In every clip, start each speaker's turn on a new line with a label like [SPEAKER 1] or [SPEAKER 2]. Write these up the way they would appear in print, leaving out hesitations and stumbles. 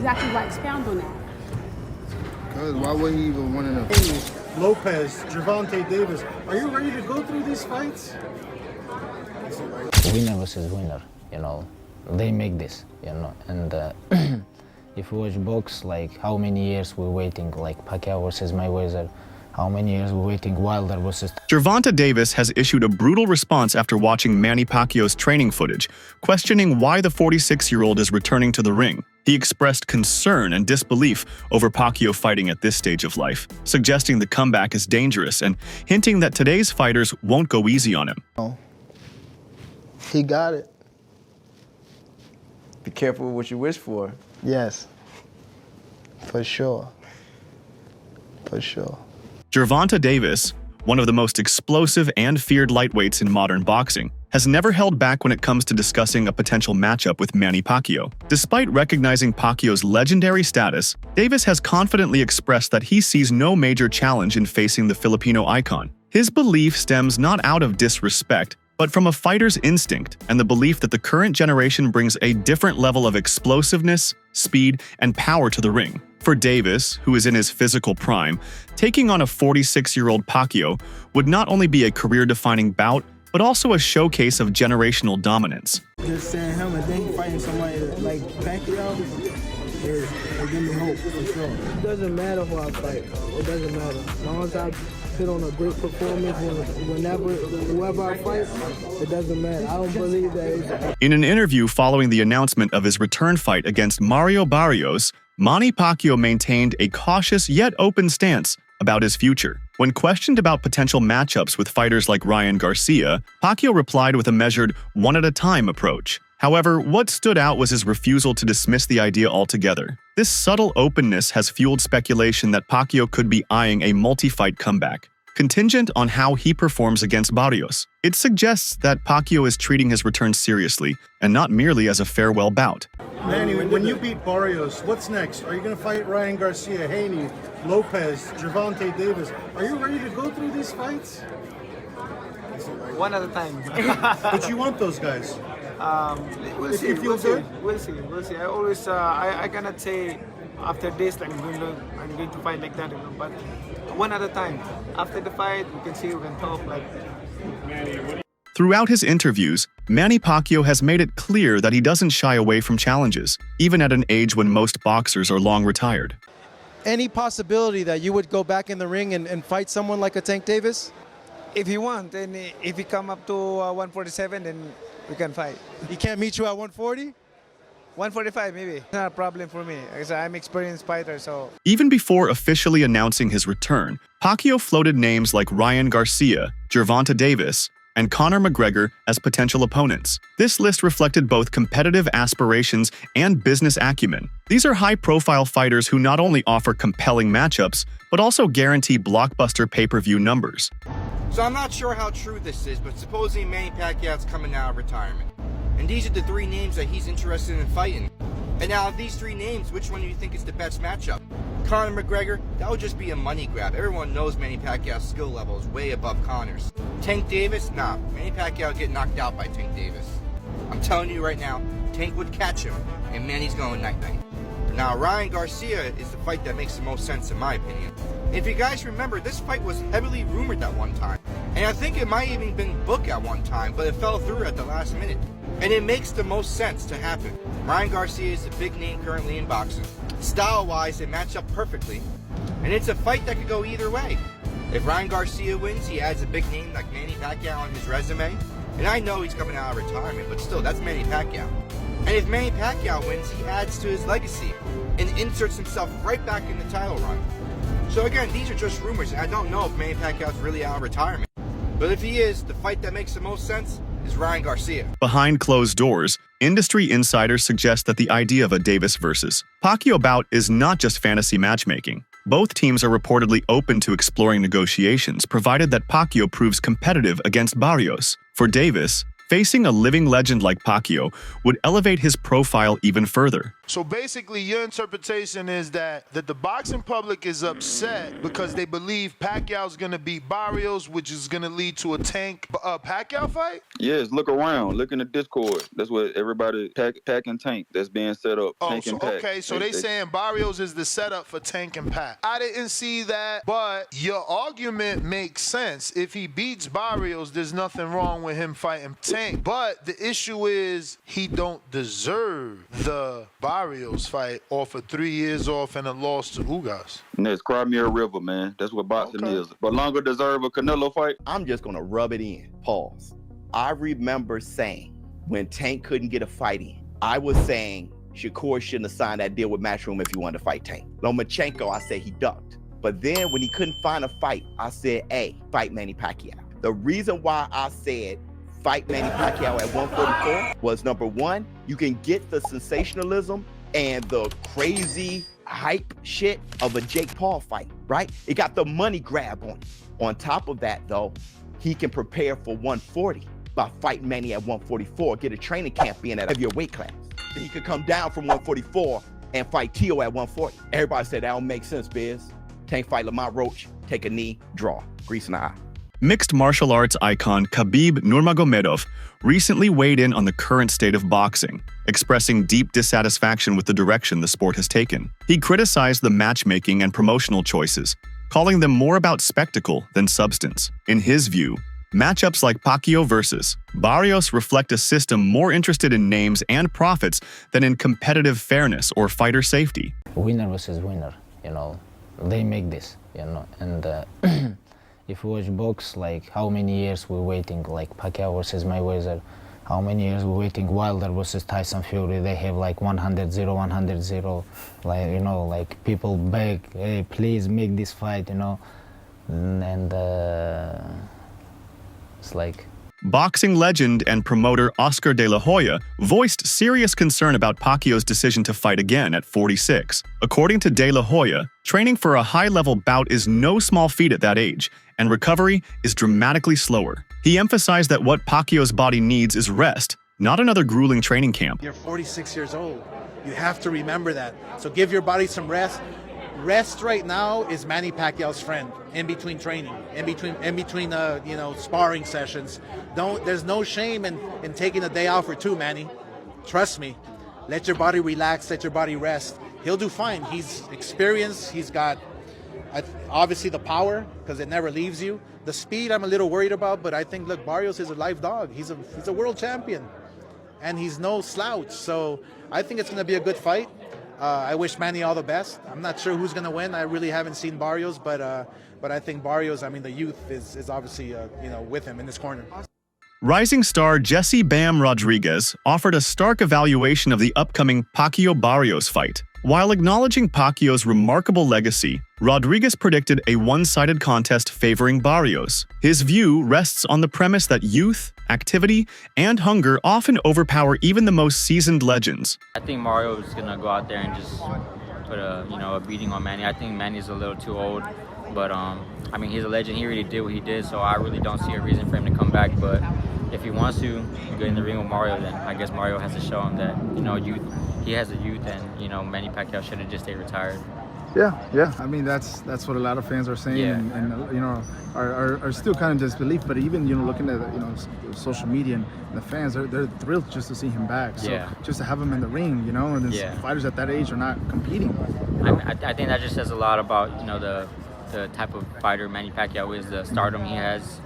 [SPEAKER 1] exactly why. Expound on that.
[SPEAKER 2] Because why wouldn't you even want to know?
[SPEAKER 3] Lopez, Gervonta Davis. Are you ready to go through these fights?
[SPEAKER 4] Winner versus winner, you know, they make this, you know, and if you watch box, like how many years we're waiting, like Pacquiao versus Mayweather, how many years we're waiting Wilder versus...
[SPEAKER 5] Gervonta Davis has issued a brutal response after watching Manny Pacquiao's training footage, questioning why the 46-year-old is returning to the ring. He expressed concern and disbelief over Pacquiao fighting at this stage of life, suggesting the comeback is dangerous and hinting that today's fighters won't go easy on him.
[SPEAKER 2] He got it.
[SPEAKER 6] Be careful what you wish for.
[SPEAKER 2] Yes. For sure. For sure.
[SPEAKER 5] Gervonta Davis, one of the most explosive and feared lightweights in modern boxing, has never held back when it comes to discussing a potential matchup with Manny Pacquiao. Despite recognizing Pacquiao's legendary status, Davis has confidently expressed that he sees no major challenge in facing the Filipino icon. His belief stems not out of disrespect, but from a fighter's instinct and the belief that the current generation brings a different level of explosiveness, speed, and power to the ring. For Davis, who is in his physical prime, taking on a 46-year-old Pacquiao would not only be a career-defining bout, but also a showcase of generational dominance.
[SPEAKER 7] Just saying him and then fighting somebody like Pacquiao is give me hope for sure. It doesn't matter who I fight. It doesn't matter. As long as I put on a great performance whoever I fight, it doesn't matter. I don't believe that.
[SPEAKER 5] In an interview following the announcement of his return fight against Mario Barrios, Manny Pacquiao maintained a cautious yet open stance about his future. When questioned about potential matchups with fighters like Ryan Garcia, Pacquiao replied with a measured one-at-a-time approach. However, what stood out was his refusal to dismiss the idea altogether. This subtle openness has fueled speculation that Pacquiao could be eyeing a multi-fight comeback, contingent on how he performs against Barrios. It suggests that Pacquiao is treating his return seriously and not merely as a farewell bout.
[SPEAKER 3] Manny, when you beat Barrios, what's next? Are you going to fight Ryan Garcia, Haney, Lopez, Gervonta Davis? Are you ready to go through these fights?
[SPEAKER 7] One at a time.
[SPEAKER 3] But you want those guys.
[SPEAKER 7] We'll
[SPEAKER 3] If
[SPEAKER 7] see.
[SPEAKER 3] you feel
[SPEAKER 7] We'll see.
[SPEAKER 3] good?
[SPEAKER 7] We'll see. I always, I cannot say after this I'm going to fight like that, you know, but one at a time. After the fight, we can see, we can talk like.
[SPEAKER 5] Throughout his interviews, Manny Pacquiao has made it clear that he doesn't shy away from challenges, even at an age when most boxers are long retired.
[SPEAKER 8] Any possibility that you would go back in the ring and fight someone like a Tank Davis?
[SPEAKER 7] If he wants, and if he come up to 147, then we can fight.
[SPEAKER 8] He can't meet you at 140?
[SPEAKER 7] 145 maybe. It's not a problem for me, because I'm an experienced fighter, so.
[SPEAKER 5] Even before officially announcing his return, Pacquiao floated names like Ryan Garcia, Gervonta Davis, and Conor McGregor as potential opponents. This list reflected both competitive aspirations and business acumen. These are high-profile fighters who not only offer compelling matchups, but also guarantee blockbuster pay-per-view numbers.
[SPEAKER 9] So I'm not sure how true this is, but supposedly Manny Pacquiao's coming out of retirement. And these are the three names that he's interested in fighting. And now of these three names, which one do you think is the best matchup? Conor McGregor, that would just be a money grab. Everyone knows Manny Pacquiao's skill level is way above Conor's. Tank Davis? Nah, Manny Pacquiao would get knocked out by Tank Davis. I'm telling you right now, Tank would catch him, and Manny's going night-night. Now, Ryan Garcia is the fight that makes the most sense in my opinion. If you guys remember, this fight was heavily rumored at one time. And I think it might even been booked at one time, but it fell through at the last minute. And it makes the most sense to happen. Ryan Garcia is a big name currently in boxing. Style-wise, they match up perfectly. And it's a fight that could go either way. If Ryan Garcia wins, he adds a big name like Manny Pacquiao on his resume. And I know he's coming out of retirement, but still, that's Manny Pacquiao. And if Manny Pacquiao wins, he adds to his legacy and inserts himself right back in the title run. So again, these are just rumors, and I don't know if Manny Pacquiao's really out of retirement. But if he is, the fight that makes the most sense is Ryan Garcia.
[SPEAKER 5] Behind closed doors, industry insiders suggest that the idea of a Davis versus Pacquiao bout is not just fantasy matchmaking. Both teams are reportedly open to exploring negotiations, provided that Pacquiao proves competitive against Barrios. For Davis, facing a living legend like Pacquiao would elevate his profile even further.
[SPEAKER 1] So basically, your interpretation is that the boxing public is upset because they believe Pacquiao's going to beat Barrios, which is going to lead to a Tank Pacquiao fight?
[SPEAKER 6] Yes, look around. Look in the Discord. That's what everybody, Pac and Tank, that's being set up.
[SPEAKER 1] Oh,
[SPEAKER 6] Tank
[SPEAKER 1] so
[SPEAKER 6] and Pac.
[SPEAKER 1] okay, so they saying Barrios is the setup for Tank and Pac. I didn't see that, but your argument makes sense. If he beats Barrios, there's nothing wrong with him fighting Tank. But the issue is he don't deserve the Barrios fight off of 3 years off and a loss to Ugas.
[SPEAKER 6] Next, cry me a river, man. That's what boxing is. But longer deserve a Canelo fight?
[SPEAKER 10] I'm just gonna rub it in. Pause. I remember saying when Tank couldn't get a fight in, I was saying Shakur shouldn't have signed that deal with Matchroom if he wanted to fight Tank. Lomachenko, I said he ducked. But then when he couldn't find a fight, I said, hey, fight Manny Pacquiao. The reason why I said fight Manny Pacquiao at 144 was, number one, you can get the sensationalism and the crazy hype shit of a Jake Paul fight, right? It got the money grab on it. On top of that, though, he can prepare for 140 by fighting Manny at 144, get a training camp in at your weight class. Then he could come down from 144 and fight Tio at 140. Everybody said that don't make sense, Biz. Tank fight Lamont Roach, take a knee, draw, grease in the eye.
[SPEAKER 5] Mixed martial arts icon Khabib Nurmagomedov recently weighed in on the current state of boxing, expressing deep dissatisfaction with the direction the sport has taken. He criticized the matchmaking and promotional choices, calling them more about spectacle than substance. In his view, matchups like Pacquiao versus Barrios reflect a system more interested in names and profits than in competitive fairness or fighter safety.
[SPEAKER 4] Winner versus winner, they make this, and if you watch box, like how many years we're waiting, like Pacquiao versus Mayweather, how many years we're waiting, Wilder versus Tyson Fury, they have like 100-0, 100-0, like people beg, hey, please make this fight, and it's like...
[SPEAKER 5] Boxing legend and promoter Oscar De La Hoya voiced serious concern about Pacquiao's decision to fight again at 46. According to De La Hoya, training for a high-level bout is no small feat at that age, and recovery is dramatically slower. He emphasized that what Pacquiao's body needs is rest, not another grueling training camp.
[SPEAKER 11] You're 46 years old. You have to remember that. So give your body some rest. Rest right now is Manny Pacquiao's friend in between training, in between sparring sessions. There's no shame in taking a day off or two, Manny. Trust me. Let your body relax, let your body rest. He'll do fine. He's experienced. He's got obviously the power because it never leaves you. The speed I'm a little worried about, but I think, look, Barrios is a live dog. He's a world champion, and he's no slouch. So I think it's going to be a good fight. I wish Manny all the best. I'm not sure who's going to win. I really haven't seen Barrios, but I think Barrios, the youth is obviously with him in his corner.
[SPEAKER 5] Rising star Jesse Bam Rodriguez offered a stark evaluation of the upcoming Pacquiao-Barrios fight. While acknowledging Pacquiao's remarkable legacy, Rodriguez predicted a one-sided contest favoring Barrios. His view rests on the premise that youth, activity, and hunger often overpower even the most seasoned legends.
[SPEAKER 12] I think Mario is gonna go out there and just put a beating on Manny. I think Manny's a little too old, but he's a legend. He already did what he did, so I really don't see a reason for him to come back. But if he wants to get in the ring with Mario, then I guess Mario has to show him that he has a youth, and Manny Pacquiao should have just stayed retired.
[SPEAKER 13] Yeah. That's what a lot of fans are saying, and are still kind of disbelief. But even looking at social media and the fans, they're thrilled just to see him back. So just to have him in the ring, and fighters at that age are not competing.
[SPEAKER 12] I think that just says a lot about the type of fighter Manny Pacquiao is, the stardom he has.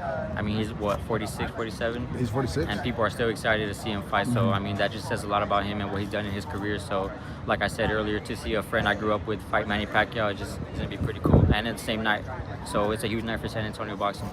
[SPEAKER 12] He's 46, 47?
[SPEAKER 13] He's 46.
[SPEAKER 12] And people are still excited to see him fight. So, that just says a lot about him and what he's done in his career. So, like I said earlier, to see a friend I grew up with fight Manny Pacquiao, it's going to be pretty cool. And it's the same night. So, it's a huge night for San Antonio boxing.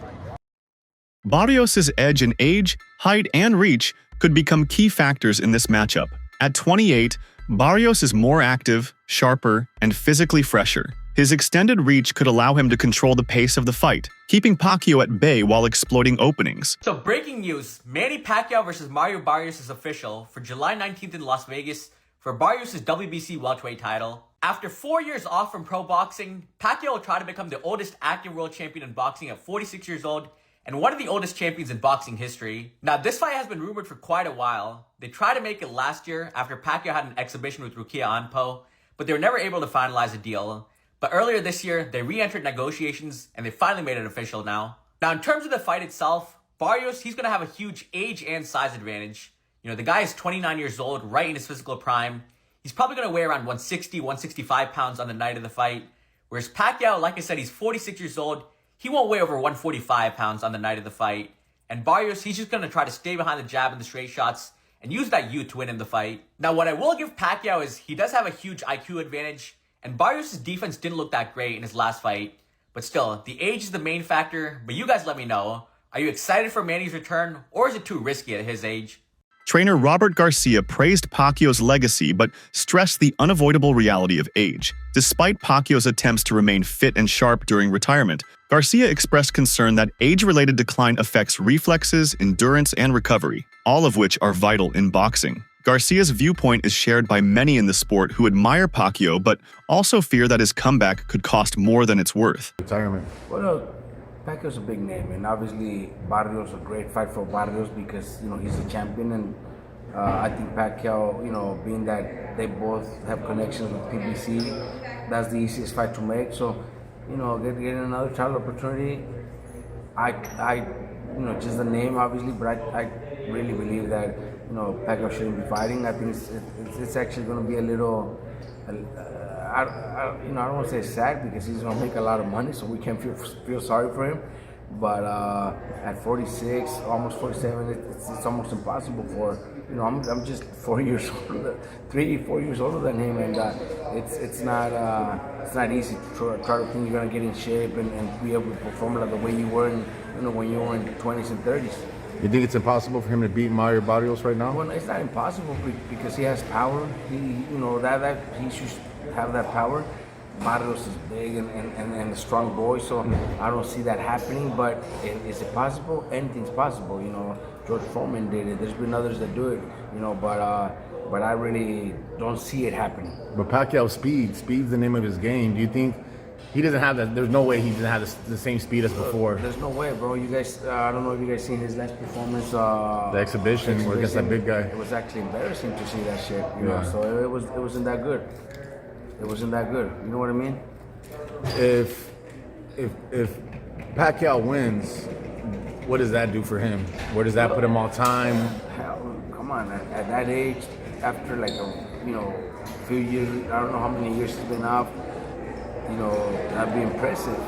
[SPEAKER 5] Barrios' edge in age, height, and reach could become key factors in this matchup. At 28, Barrios is more active, sharper, and physically fresher. His extended reach could allow him to control the pace of the fight, keeping Pacquiao at bay while exploiting openings.
[SPEAKER 14] So breaking news, Manny Pacquiao versus Mario Barrios is official for July 19th in Las Vegas for Barrios' WBC welterweight title. After 4 years off from pro boxing, Pacquiao will try to become the oldest active world champion in boxing at 46 years old and one of the oldest champions in boxing history. Now, this fight has been rumored for quite a while. They tried to make it last year after Pacquiao had an exhibition with Rukia Anpo, but they were never able to finalize a deal. But earlier this year, they re-entered negotiations, and they finally made it official now. Now, in terms of the fight itself, Barrios, he's going to have a huge age and size advantage. You know, the guy is 29 years old, right in his physical prime. He's probably going to weigh around 160, 165 pounds on the night of the fight. Whereas Pacquiao, like I said, he's 46 years old. He won't weigh over 145 pounds on the night of the fight. And Barrios, he's just going to try to stay behind the jab and the straight shots and use that youth to win in the fight. Now, what I will give Pacquiao is he does have a huge IQ advantage. And Barrios' defense didn't look that great in his last fight. But still, the age is the main factor. But you guys let me know. Are you excited for Manny's return, or is it too risky at his age?
[SPEAKER 5] Trainer Robert Garcia praised Pacquiao's legacy but stressed the unavoidable reality of age. Despite Pacquiao's attempts to remain fit and sharp during retirement, Garcia expressed concern that age-related decline affects reflexes, endurance, and recovery, all of which are vital in boxing. Garcia's viewpoint is shared by many in the sport who admire Pacquiao but also fear that his comeback could cost more than it's worth.
[SPEAKER 15] Retirement. Well, Pacquiao's a big name, and obviously Barrios a great fight for Barrios because he's a champion, and I think Pacquiao, being that they both have connections with PBC, that's the easiest fight to make. So, getting another title opportunity, I just the name obviously, but I really believe that Pacquiao shouldn't be fighting. I think it's actually going to be a little. I don't want to say sad because he's going to make a lot of money, so we can't feel sorry for him. But at 46, almost 47, it's almost impossible for I'm just 4 years older, 3-4 years older than him, and it's not easy to try to think you're going to get in shape and be able to perform like the way you were when you were in 20s and 30s. You think it's impossible for him to beat Mario Barrios right now?
[SPEAKER 1] Well, it's not impossible because he has power. That he should have that power. Barrios is big and a strong boy, so I don't see that happening. But is it possible? Anything's possible. George Foreman did it. There's been others that do it. But I really don't see it happening.
[SPEAKER 15] But Pacquiao's speed's the name of his game. Do you think he doesn't have that? There's no way he doesn't have the same speed as before.
[SPEAKER 1] There's no way, bro. You guys, I don't know if you guys seen his last performance.
[SPEAKER 15] The exhibition where against that big guy.
[SPEAKER 1] It was actually embarrassing to see that shit. You know, so it wasn't that good. It wasn't that good. You know what I mean?
[SPEAKER 15] If Pacquiao wins, what does that do for him? Where does that put him all time?
[SPEAKER 1] Hell, come on, at that age, after like a few years, I don't know how many years he's been off. That'd be impressive.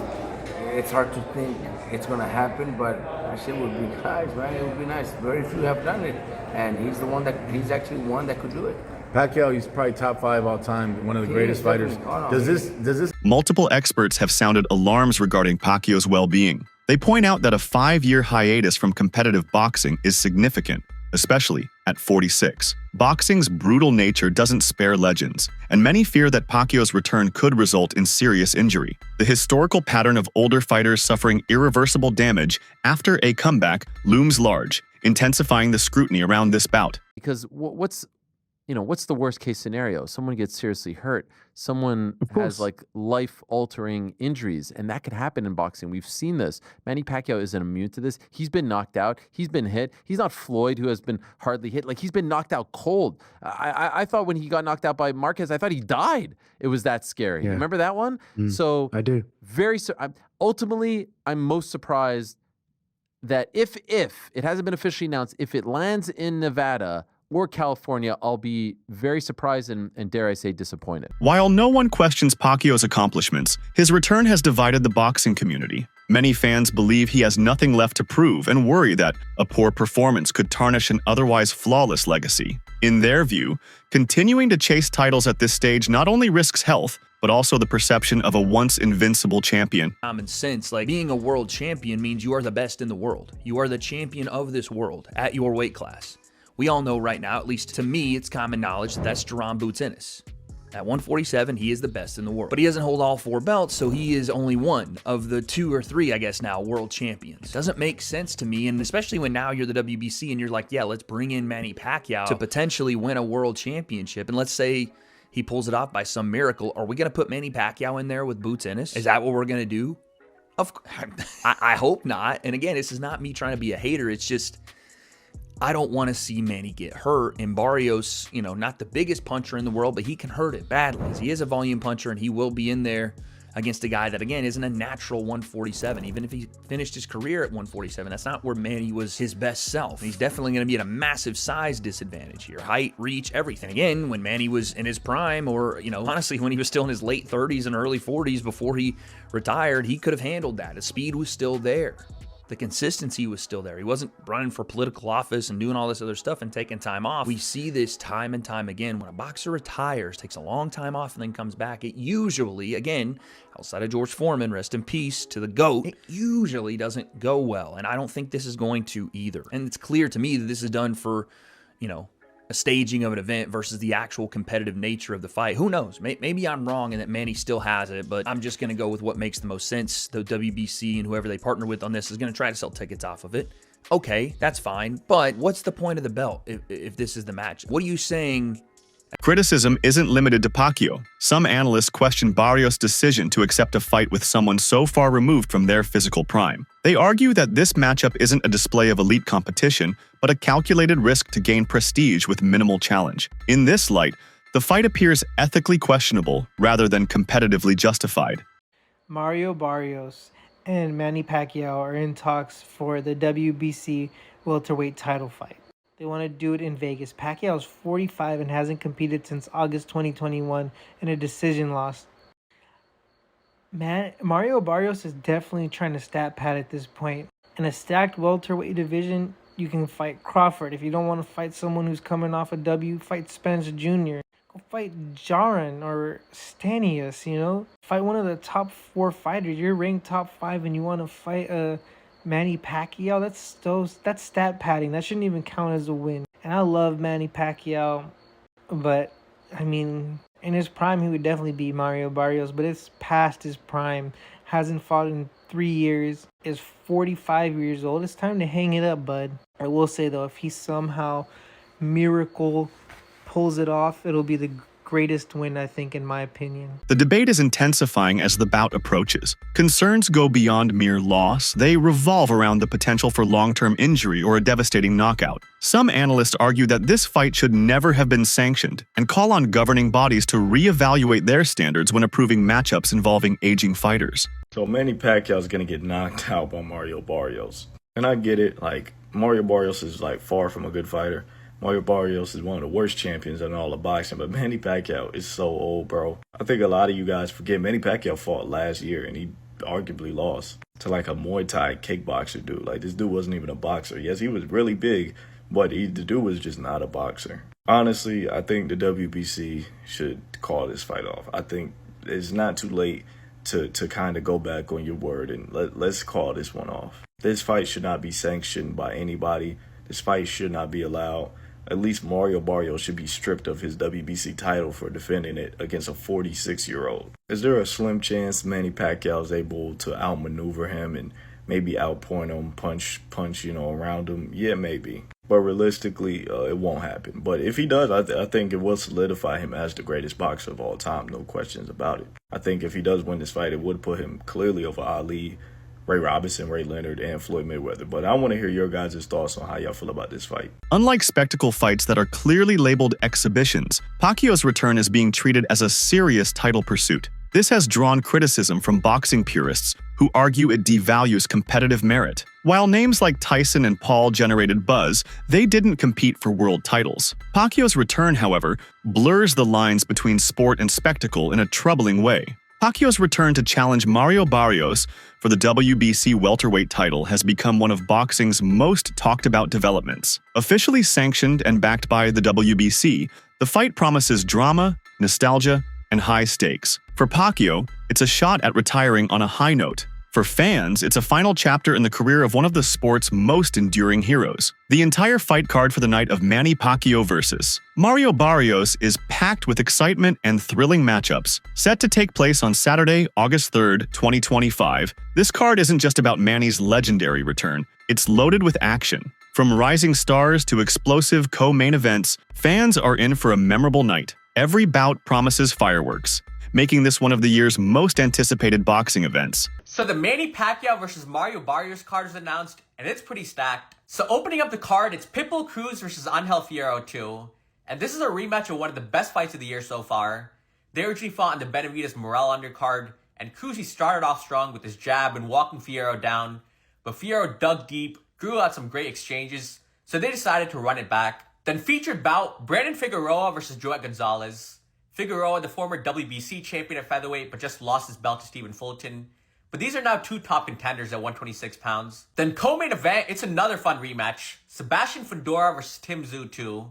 [SPEAKER 1] It's hard to think it's gonna happen, but that shit would be nice, man. It would be nice. Very few have done it, and he's actually one that could do it.
[SPEAKER 15] Pacquiao, he's probably top 5 all time, one of the greatest fighters. Does this?
[SPEAKER 5] Multiple experts have sounded alarms regarding Pacquiao's well-being. They point out that a 5-year hiatus from competitive boxing is significant, especially at 46. Boxing's brutal nature doesn't spare legends, and many fear that Pacquiao's return could result in serious injury. The historical pattern of older fighters suffering irreversible damage after a comeback looms large, intensifying the scrutiny around this bout.
[SPEAKER 16] Because what's the worst case scenario? Someone gets seriously hurt. Someone has like life-altering injuries, and that could happen in boxing. We've seen this. Manny Pacquiao isn't immune to this. He's been knocked out. He's been hit. He's not Floyd, who has been hardly hit. Like, he's been knocked out cold. I thought when he got knocked out by Marquez, I thought he died. It was that scary.
[SPEAKER 17] Yeah.
[SPEAKER 16] Remember that one? So
[SPEAKER 17] I do.
[SPEAKER 16] Ultimately, I'm most surprised that if it hasn't been officially announced, if it lands in Nevada or California, I'll be very surprised and dare I say disappointed.
[SPEAKER 5] While no one questions Pacquiao's accomplishments, his return has divided the boxing community. Many fans believe he has nothing left to prove and worry that a poor performance could tarnish an otherwise flawless legacy. In their view, continuing to chase titles at this stage not only risks health, but also the perception of a once invincible champion.
[SPEAKER 18] Common sense, like being a world champion means you are the best in the world. You are the champion of this world at your weight class. We all know right now, at least to me, it's common knowledge that that's Jerome Boots Ennis. At 147, he is the best in the world. But he doesn't hold all 4 belts, so he is only one of the 2 or 3, I guess now, world champions. Doesn't make sense to me, and especially when now you're the WBC and you're like, yeah, let's bring in Manny Pacquiao to potentially win a world championship. And let's say he pulls it off by some miracle. Are we going to put Manny Pacquiao in there with Boots Ennis? Is that what we're going to do? I hope not. And again, this is not me trying to be a hater. It's just I don't want to see Manny get hurt. And Barrios, not the biggest puncher in the world, but he can hurt it badly. He is a volume puncher, and he will be in there against a guy that, again, isn't a natural 147. Even if he finished his career at 147, that's not where Manny was his best self. He's definitely going to be at a massive size disadvantage here. Height, reach, everything. Again, when Manny was in his prime, or, honestly, when he was still in his late 30s and early 40s before he retired, he could have handled that. His speed was still there. The consistency was still there. He wasn't running for political office and doing all this other stuff and taking time off. We see this time and time again. When a boxer retires, takes a long time off, and then comes back, it usually, again, outside of George Foreman, rest in peace to the GOAT, it usually doesn't go well. And I don't think this is going to either. And it's clear to me that this is done for, a staging of an event versus the actual competitive nature of the fight. Who knows? Maybe I'm wrong and that Manny still has it, but I'm just going to go with what makes the most sense. The WBC and whoever they partner with on this is going to try to sell tickets off of it. Okay, that's fine. But what's the point of the belt if this is the match? What are you saying?
[SPEAKER 5] Criticism isn't limited to Pacquiao. Some analysts question Barrios' decision to accept a fight with someone so far removed from their physical prime. They argue that this matchup isn't a display of elite competition, but a calculated risk to gain prestige with minimal challenge. In this light, the fight appears ethically questionable rather than competitively justified.
[SPEAKER 7] Mario Barrios and Manny Pacquiao are in talks for the WBC welterweight title fight. They want to do it in Vegas. Pacquiao is 45 and hasn't competed since August 2021 in a decision loss. Mario Barrios is definitely trying to stat pad at this point. In a stacked welterweight division, you can fight Crawford. If you don't want to fight someone who's coming off a W, fight Spence Jr. Go fight Jaron or Stanius, Fight one of the top 4 fighters. You're ranked top 5 and you want to fight Manny Pacquiao. That's stat padding. That shouldn't even count as a win. And I love Manny Pacquiao, but in his prime he would definitely beat Mario Barrios, but it's past his prime. Hasn't fought in 3 years. Is 45 years old. It's time to hang it up, bud. I will say though, if he somehow miracle pulls it off, it'll be the greatest win, I think, in my opinion.
[SPEAKER 5] The debate is intensifying as the bout approaches. Concerns go beyond mere loss. They revolve around the potential for long-term injury or a devastating knockout. Some analysts argue that this fight should never have been sanctioned and call on governing bodies to reevaluate their standards when approving matchups involving aging fighters.
[SPEAKER 17] So Manny Pacquiao is going to get knocked out by Mario Barrios. And I get it, Mario Barrios is far from a good fighter. Mario Barrios is one of the worst champions in all of boxing, but Manny Pacquiao is so old, bro. I think a lot of you guys forget Manny Pacquiao fought last year, and he arguably lost to a Muay Thai kickboxer dude. This dude wasn't even a boxer. Yes, he was really big, but the dude was just not a boxer. Honestly, I think the WBC should call this fight off. I think it's not too late to kind of go back on your word and let's call this one off. This fight should not be sanctioned by anybody. This fight should not be allowed. At least Mario Barrios should be stripped of his WBC title for defending it against a 46-year-old. Is there a slim chance Manny Pacquiao is able to outmaneuver him and maybe outpoint him, punch, around him? Yeah, maybe. But realistically, it won't happen. But if he does, I think it will solidify him as the greatest boxer of all time, no questions about it. I think if he does win this fight, it would put him clearly over Ali, Ray Robinson, Ray Leonard, and Floyd Mayweather. But I want to hear your guys' thoughts on how y'all feel about this fight.
[SPEAKER 5] Unlike spectacle fights that are clearly labeled exhibitions, Pacquiao's return is being treated as a serious title pursuit. This has drawn criticism from boxing purists who argue it devalues competitive merit. While names like Tyson and Paul generated buzz, they didn't compete for world titles. Pacquiao's return, however, blurs the lines between sport and spectacle in a troubling way. Pacquiao's return to challenge Mario Barrios for the WBC welterweight title has become one of boxing's most talked about developments. Officially sanctioned and backed by the WBC, the fight promises drama, nostalgia, and high stakes. For Pacquiao, it's a shot at retiring on a high note. For fans, it's a final chapter in the career of one of the sport's most enduring heroes. The entire fight card for the night of Manny Pacquiao versus Mario Barrios is packed with excitement and thrilling matchups. Set to take place on Saturday, August 3rd, 2025, this card isn't just about Manny's legendary return. It's loaded with action. From rising stars to explosive co-main events, fans are in for a memorable night. Every bout promises fireworks, making this one of the year's most anticipated boxing events.
[SPEAKER 14] So the Manny Pacquiao versus Mario Barrios card is announced, and it's pretty stacked. So opening up the card, it's Pitbull Cruz versus Angel Fierro 2. And this is a rematch of one of the best fights of the year so far. They originally fought on the Benavidez Morel undercard, and Cruz started off strong with his jab and walking Fierro down. But Fierro dug deep, drew out some great exchanges, so they decided to run it back. Then featured bout, Brandon Figueroa versus Joet Gonzalez. Figueroa, the former WBC champion at featherweight, but just lost his belt to Stephen Fulton. But these are now two top contenders at 126 pounds. Then co-main event, it's another fun rematch. Sebastian Fundora versus Tim Tszyu 2.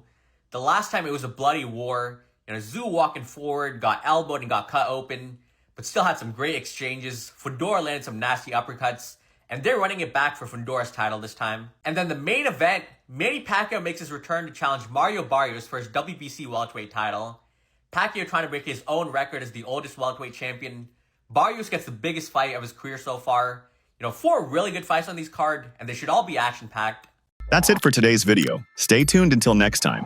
[SPEAKER 14] The last time it was a bloody war. Tszyu walking forward, got elbowed and got cut open, but still had some great exchanges. Fundora landed some nasty uppercuts, and they're running it back for Fundora's title this time. And then the main event, Manny Pacquiao makes his return to challenge Mario Barrios for his WBC welterweight title. Pacquiao trying to break his own record as the oldest welterweight champion. Barrios gets the biggest fight of his career so far. 4 really good fights on these card, and they should all be action-packed.
[SPEAKER 5] That's it for today's video. Stay tuned until next time.